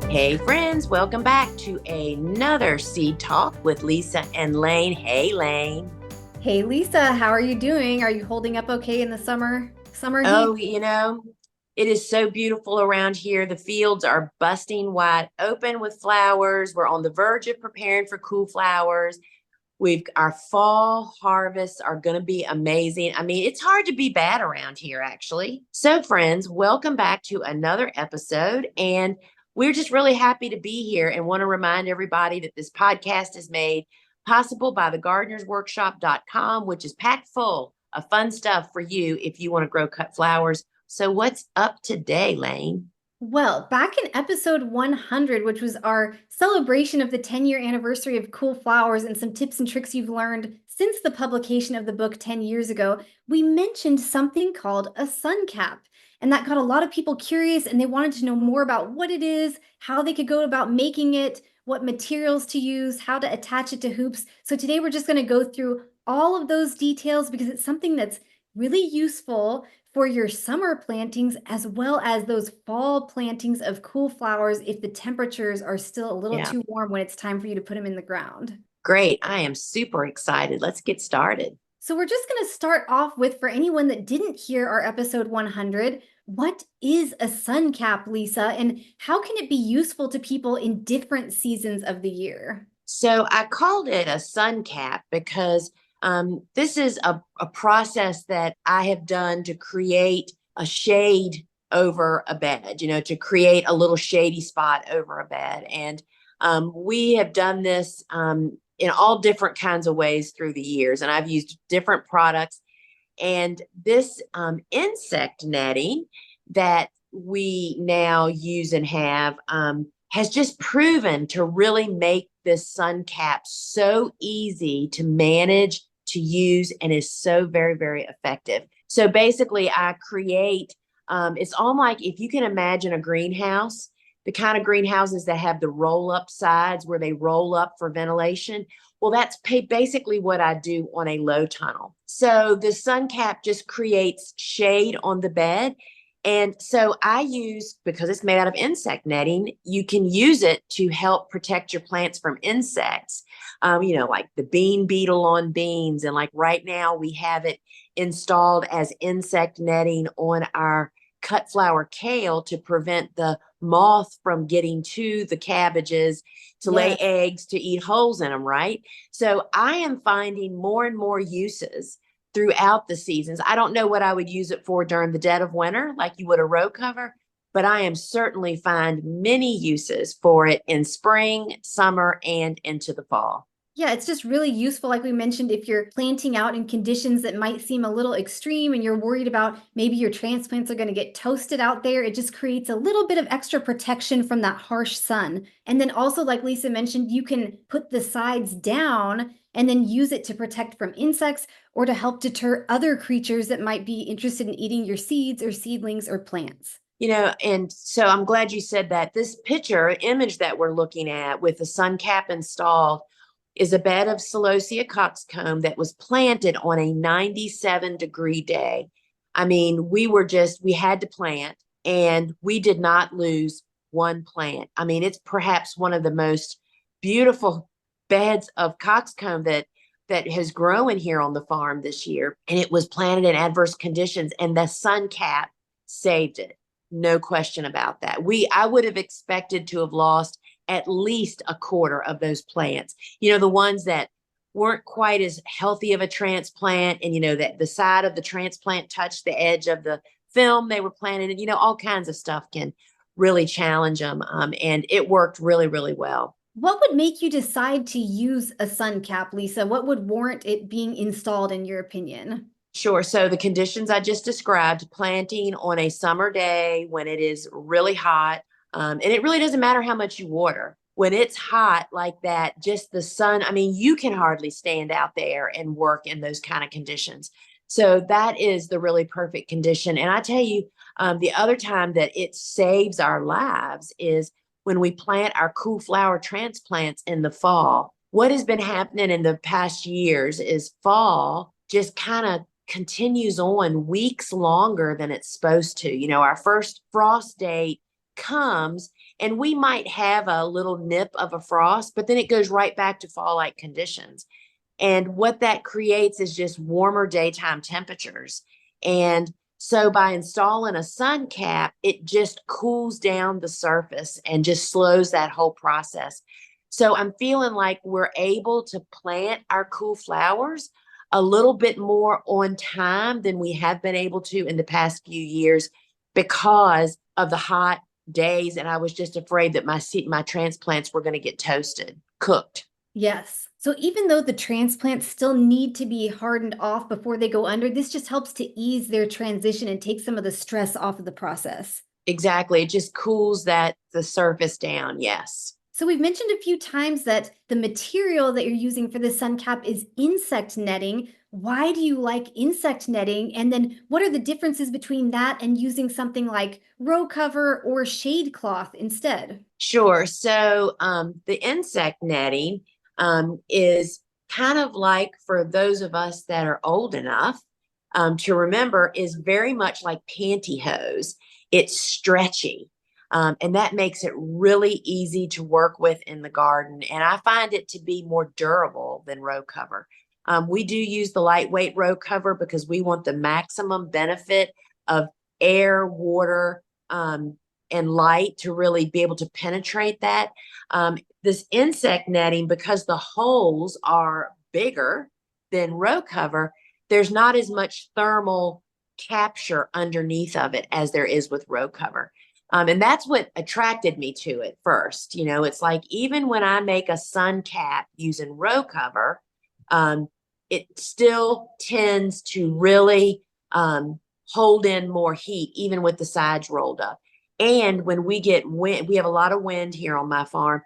Hey friends, welcome back to another Seed Talk with Lisa and Layne. Hey Layne. Hey Lisa, how are you doing? Are you holding up okay in the summer heat? Oh, it is so beautiful around here. The fields are busting wide open with flowers. We're on the verge of preparing for cool flowers. Our fall harvests are going to be amazing. I mean, it's hard to be bad around here, actually. So, friends, welcome back to another episode. And we're just really happy to be here and want to remind everybody that this podcast is made possible by thegardenersworkshop.com, which is packed full of fun stuff for you if you want to grow cut flowers. So, what's up today, Layne? Well, back in episode 100, which was our celebration of the 10-year anniversary of Cool Flowers and some tips and tricks you've learned since the publication of the book 10 years ago, we mentioned something called a sun cap. And that got a lot of people curious and they wanted to know more about what it is, how they could go about making it, what materials to use, how to attach it to hoops. So today we're just going to go through all of those details because it's something that's really useful for your summer plantings as well as those fall plantings of cool flowers if the temperatures are still a little Yeah, too warm when it's time for you to put them in the ground. great. I am super excited. Let's get started. So we're just going to start off with, for anyone that didn't hear our episode 100, what is a sun cap, Lisa, and how can it be useful to people in different seasons of the year? So I called it a sun cap because this is a process that I have done to create a shade over a bed, to create a little shady spot over a bed. And we have done this in all different kinds of ways through the years. And I've used different products. And this insect netting that we now use and have has just proven to really make this sun cap so easy to manage, to use, and is so very, very effective. So basically, I create, it's all like if you can imagine a greenhouse, the kind of greenhouses that have the roll up sides where they roll up for ventilation. Well, that's basically what I do on a low tunnel. So the sun cap just creates shade on the bed. And so I use, because it's made out of insect netting, you can use it to help protect your plants from insects, like the bean beetle on beans. And like right now, we have it installed as insect netting on our cut flower kale to prevent the moth from getting to the cabbages to lay Yes. eggs to eat holes in them, right? So I am finding more and more uses throughout the seasons. I don't know what I would use it for during the dead of winter, like you would a row cover, but I am certainly find many uses for it in spring, summer, and into the fall. Yeah, it's just really useful, like we mentioned, if you're planting out in conditions that might seem a little extreme and you're worried about maybe your transplants are going to get toasted out there. It just creates a little bit of extra protection from that harsh sun. And then also, like Lisa mentioned, you can put the sides down and then use it to protect from insects or to help deter other creatures that might be interested in eating your seeds or seedlings or plants. And so I'm glad you said that. This picture image that we're looking at with the sun cap installed is a bed of Celosia coxcomb that was planted on a 97-degree day. I mean, we had to plant and we did not lose one plant. I mean, it's perhaps one of the most beautiful beds of coxcomb that has grown here on the farm this year. And it was planted in adverse conditions and the sun cap saved it. No question about that. I would have expected to have lost at least a quarter of those plants. The ones that weren't quite as healthy of a transplant, and that the side of the transplant touched the edge of the film they were planted in. All kinds of stuff can really challenge them. And it worked really, really well. What would make you decide to use a sun cap, Lisa? What would warrant it being installed, in your opinion? Sure. So the conditions I just described, planting on a summer day when it is really hot, and it really doesn't matter how much you water. When it's hot like that, just the sun, I mean, you can hardly stand out there and work in those kind of conditions. So that is the really perfect condition. And I tell you, the other time that it saves our lives is when we plant our cool flower transplants in the fall. What has been happening in the past years is fall just kind of continues on weeks longer than it's supposed to. Our first frost date comes and we might have a little nip of a frost, but then it goes right back to fall-like conditions. And what that creates is just warmer daytime temperatures. And so by installing a sun cap, it just cools down the surface and just slows that whole process. So I'm feeling like we're able to plant our cool flowers a little bit more on time than we have been able to in the past few years because of the hot days. And I was just afraid that my transplants were going to get toasted, cooked. Yes. So even though the transplants still need to be hardened off before they go under, this just helps to ease their transition and take some of the stress off of the process. Exactly. It just cools the surface down. Yes. So we've mentioned a few times that the material that you're using for the sun cap is insect netting. Why do you like insect netting? And then what are the differences between that and using something like row cover or shade cloth instead? Sure. So the insect netting is kind of like, for those of us that are old enough to remember, is very much like pantyhose. It's stretchy. And that makes it really easy to work with in the garden. And I find it to be more durable than row cover. We do use the lightweight row cover because we want the maximum benefit of air, water, and light to really be able to penetrate that. This insect netting, because the holes are bigger than row cover, there's not as much thermal capture underneath of it as there is with row cover. And that's what attracted me to it first. You know, it's like even when I make a sun cap using row cover, it still tends to really hold in more heat, even with the sides rolled up. And when we get wind, we have a lot of wind here on my farm.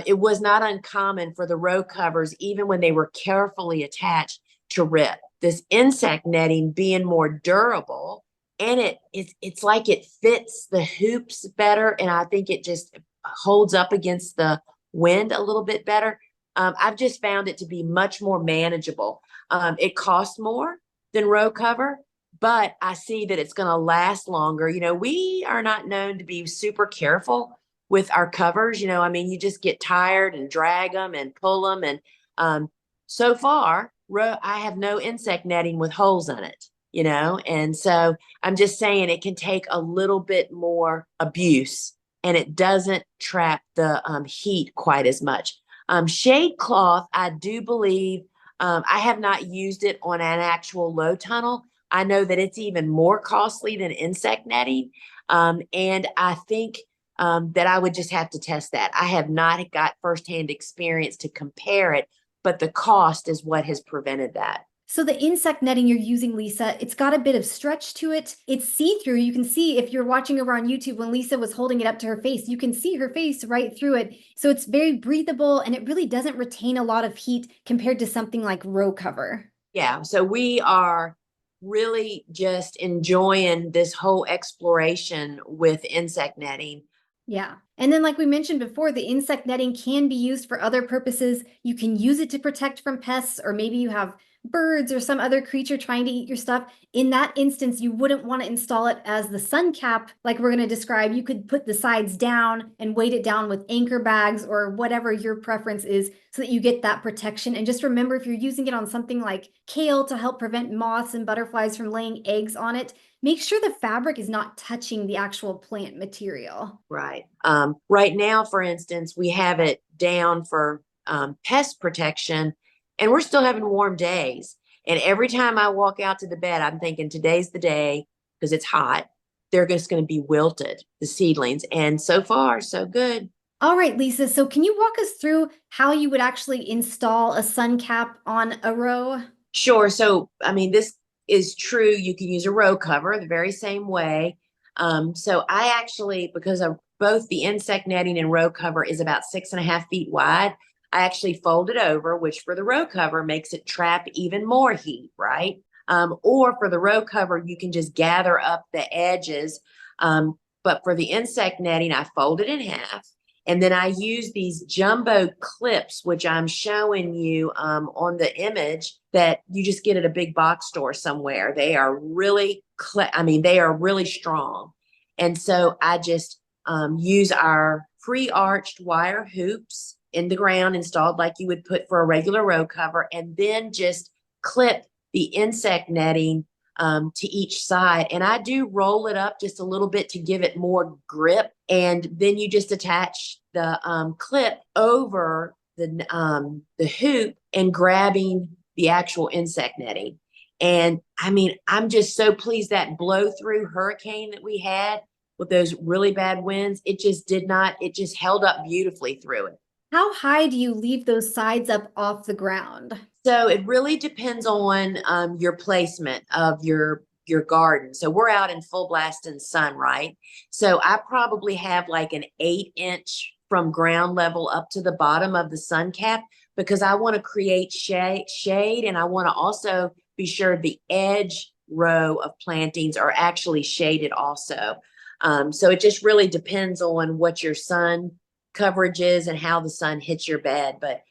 It was not uncommon for the row covers, even when they were carefully attached, to rip. This insect netting being more durable, and it's like it fits the hoops better, and I think it just holds up against the wind a little bit better. I've just found it to be much more manageable. It costs more than row cover, but I see that it's going to last longer. You know, we are not known to be super careful with our covers. You know, I mean, you just get tired and drag them and pull them. And so far, I have no insect netting with holes in it, you know, and so I'm just saying it can take a little bit more abuse and it doesn't trap the heat quite as much. Shade cloth, I do believe, I have not used it on an actual low tunnel. I know that it's even more costly than insect netting. And I think that I would just have to test that. I have not got firsthand experience to compare it, but the cost is what has prevented that. So the insect netting you're using, Lisa, it's got a bit of stretch to it. It's see-through. You can see if you're watching over on YouTube when Lisa was holding it up to her face, you can see her face right through it. So it's very breathable and it really doesn't retain a lot of heat compared to something like row cover. Yeah, so we are really just enjoying this whole exploration with insect netting. Yeah. And then, like we mentioned before, the insect netting can be used for other purposes. You can use it to protect from pests, or maybe you have birds or some other creature trying to eat your stuff. In that instance, you wouldn't want to install it as the sun cap, like we're going to describe. You could put the sides down and weight it down with anchor bags or whatever your preference is so that you get that protection. And just remember, if you're using it on something like kale to help prevent moths and butterflies from laying eggs on it, make sure the fabric is not touching the actual plant material. Right. Right now, for instance, we have it down for pest protection, and we're still having warm days. And every time I walk out to the bed, I'm thinking today's the day because it's hot. They're just going to be wilted, the seedlings. And so far, so good. All right, Lisa. So can you walk us through how you would actually install a sun cap on a row? Sure. So, I mean, this is true. You can use a row cover the very same way. So I actually, because of both the insect netting and row cover is about 6.5 feet wide, I actually fold it over, which for the row cover makes it trap even more heat, right? Or for the row cover, you can just gather up the edges. But for the insect netting, I fold it in half. And then I use these jumbo clips, which I'm showing you on the image that you just get at a big box store somewhere. They are really, they are really strong. And so I just use our pre-arched wire hoops in the ground installed like you would put for a regular row cover, and then just clip the insect netting to each side. And I do roll it up just a little bit to give it more grip. And then you just attach the clip over the hoop and grabbing the actual insect netting. And I mean, I'm just so pleased that blow through hurricane that we had with those really bad winds, it just held up beautifully through it. How high do you leave those sides up off the ground? So it really depends on your placement of your garden. So we're out in full blast in sun, right? So I probably have like an 8-inch from ground level up to the bottom of the Suncap, because I want to create shade, and I want to also be sure the edge row of plantings are actually shaded also. So it just really depends on what your sun coverage is and how the sun hits your bed. But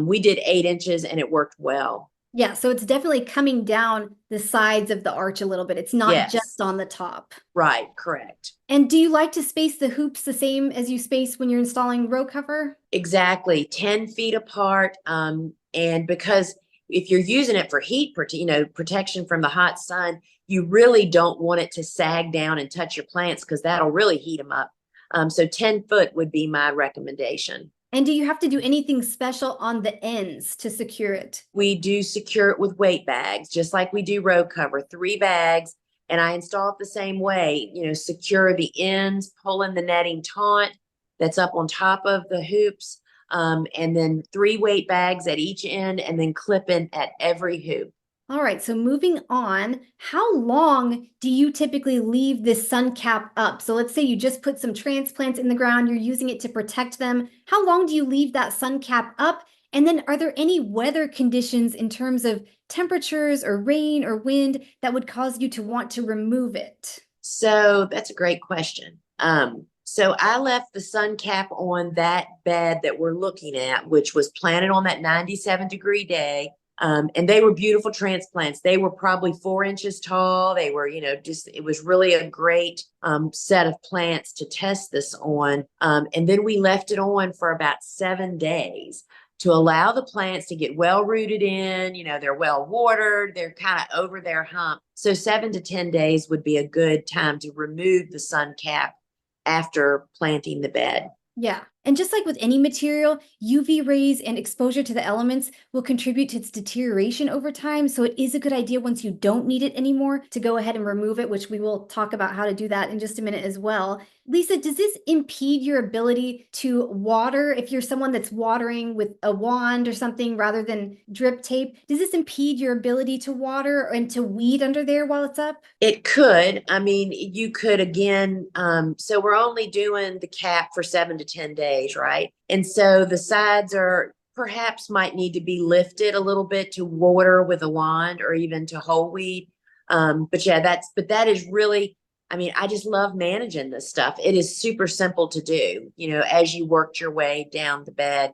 we did 8 inches and it worked well. Yeah, so it's definitely coming down the sides of the arch a little bit. It's not Yes. just on the top. Right, correct. And do you like to space the hoops the same as you space when you're installing row cover? Exactly, 10 feet apart. And because if you're using it for heat, protection from the hot sun, you really don't want it to sag down and touch your plants, because that'll really heat them up. So 10 foot would be my recommendation. And do you have to do anything special on the ends to secure it? We do secure it with weight bags, just like we do row cover, 3 bags. And I install it the same way, secure the ends, pulling the netting taut that's up on top of the hoops, and then 3 weight bags at each end, and then clipping at every hoop. All right, so moving on, how long do you typically leave this sun cap up? So let's say you just put some transplants in the ground, you're using it to protect them. How long do you leave that sun cap up? And then are there any weather conditions in terms of temperatures or rain or wind that would cause you to want to remove it? So that's a great question. So I left the sun cap on that bed that we're looking at, which was planted on that 97-degree day. And they were beautiful transplants. They were probably 4 inches tall. They were, it was really a great set of plants to test this on. And then we left it on for about 7 days to allow the plants to get well rooted in. They're well watered. They're kind of over their hump. So 7 to 10 days would be a good time to remove the sun cap after planting the bed. Yeah. And just like with any material, UV rays and exposure to the elements will contribute to its deterioration over time. So it is a good idea, once you don't need it anymore, to go ahead and remove it, which we will talk about how to do that in just a minute as well. Lisa, does this impede your ability to water? If you're someone that's watering with a wand or something rather than drip tape, does this impede your ability to water and to weed under there while it's up? It could. I mean, you could again. So we're only doing the cap for 7 to 10 days, right? And so the sides are perhaps might need to be lifted a little bit to water with a wand or even to whole weed. But yeah, that is really, I mean, I just love managing this stuff. It is super simple to do, as you worked your way down the bed.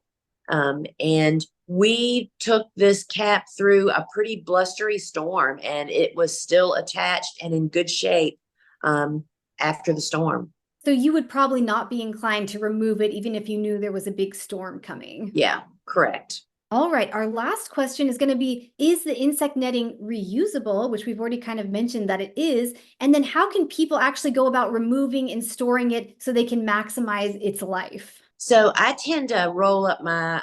And we took this cap through a pretty blustery storm, and it was still attached and in good shape after the storm. So you would probably not be inclined to remove it even if you knew there was a big storm coming. Yeah, correct. All right, our last question is going to be, is the insect netting reusable, which we've already kind of mentioned that it is, and then how can people actually go about removing and storing it so they can maximize its life? So I tend to roll up my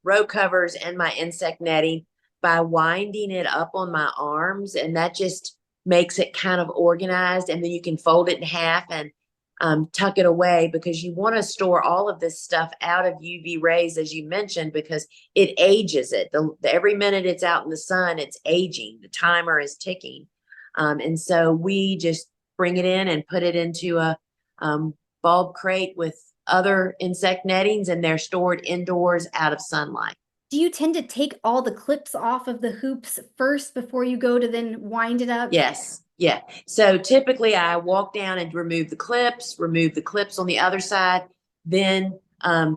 row covers and my insect netting by winding it up on my arms, and that just makes it kind of organized. And then you can fold it in half and tuck it away, because you want to store all of this stuff out of UV rays, as you mentioned, because it ages it. Every minute it's out in the sun, it's aging. The timer is ticking. And so we just bring it in and put it into a bulb crate with other insect nettings, and they're stored indoors out of sunlight. Do you tend to take all the clips off of the hoops first before you go to then wind it up? Yes. Yeah. So typically I walk down and remove the clips on the other side, then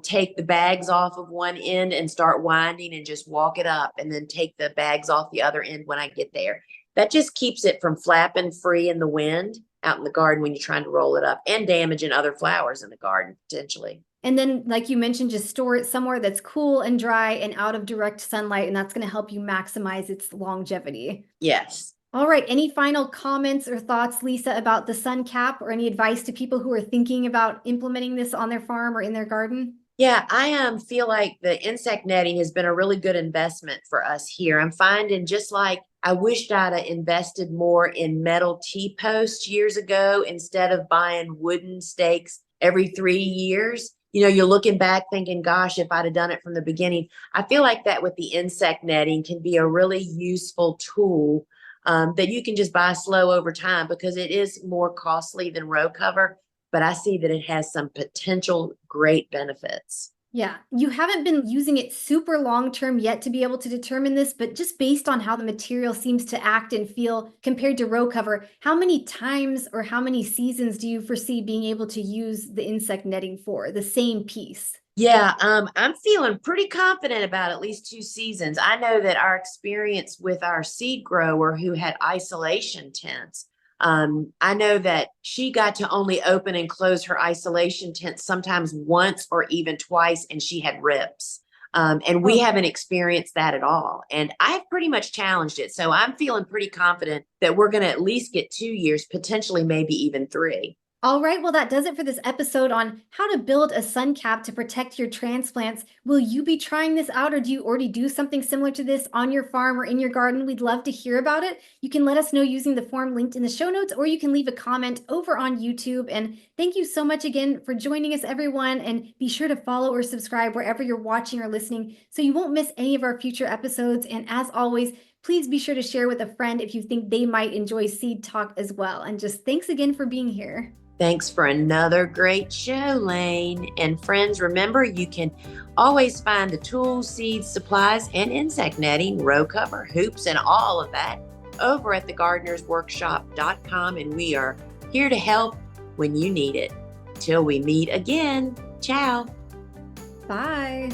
take the bags off of one end and start winding and just walk it up, and then take the bags off the other end when I get there. That just keeps it from flapping free in the wind. out in the garden when you're trying to roll it up, and damaging other flowers in the garden potentially. And then, like you mentioned, just store it somewhere that's cool and dry and out of direct sunlight, and that's going to help you maximize its longevity. Yes. All right. Any final comments or thoughts, Lisa, about the Suncap, or any advice to people who are thinking about implementing this on their farm or in their garden? Yeah, I feel like the insect netting has been a really good investment for us here. I'm finding, just like I wished I'd have invested more in metal T-posts years ago instead of buying wooden stakes every 3 years. You're looking back thinking, gosh, if I'd have done it from the beginning. I feel like that with the insect netting can be a really useful tool that you can just buy slow over time, because it is more costly than row cover, but I see that it has some potential great benefits. Yeah, you haven't been using it super long term yet to be able to determine this, but just based on how the material seems to act and feel compared to row cover, how many times or how many seasons do you foresee being able to use the insect netting for the same piece? Yeah, I'm feeling pretty confident about at least 2 seasons. I know that our experience with our seed grower who had isolation tents, I know that she got to only open and close her isolation tent sometimes once or even twice, and she had rips. And we Oh. haven't experienced that at all. And I've pretty much challenged it. So I'm feeling pretty confident that we're going to at least get 2 years, potentially maybe even 3. All right, well, that does it for this episode on how to build a sun cap to protect your transplants. Will you be trying this out, or do you already do something similar to this on your farm or in your garden? We'd love to hear about it. You can let us know using the form linked in the show notes, or you can leave a comment over on YouTube. And thank you so much again for joining us, everyone. And be sure to follow or subscribe wherever you're watching or listening so you won't miss any of our future episodes. And as always, please be sure to share with a friend if you think they might enjoy Seed Talk as well. And just thanks again for being here. Thanks for another great show, Layne. And friends, remember, you can always find the tools, seeds, supplies, and insect netting, row cover, hoops, and all of that over at thegardenersworkshop.com. And we are here to help when you need it. Till we meet again. Ciao. Bye.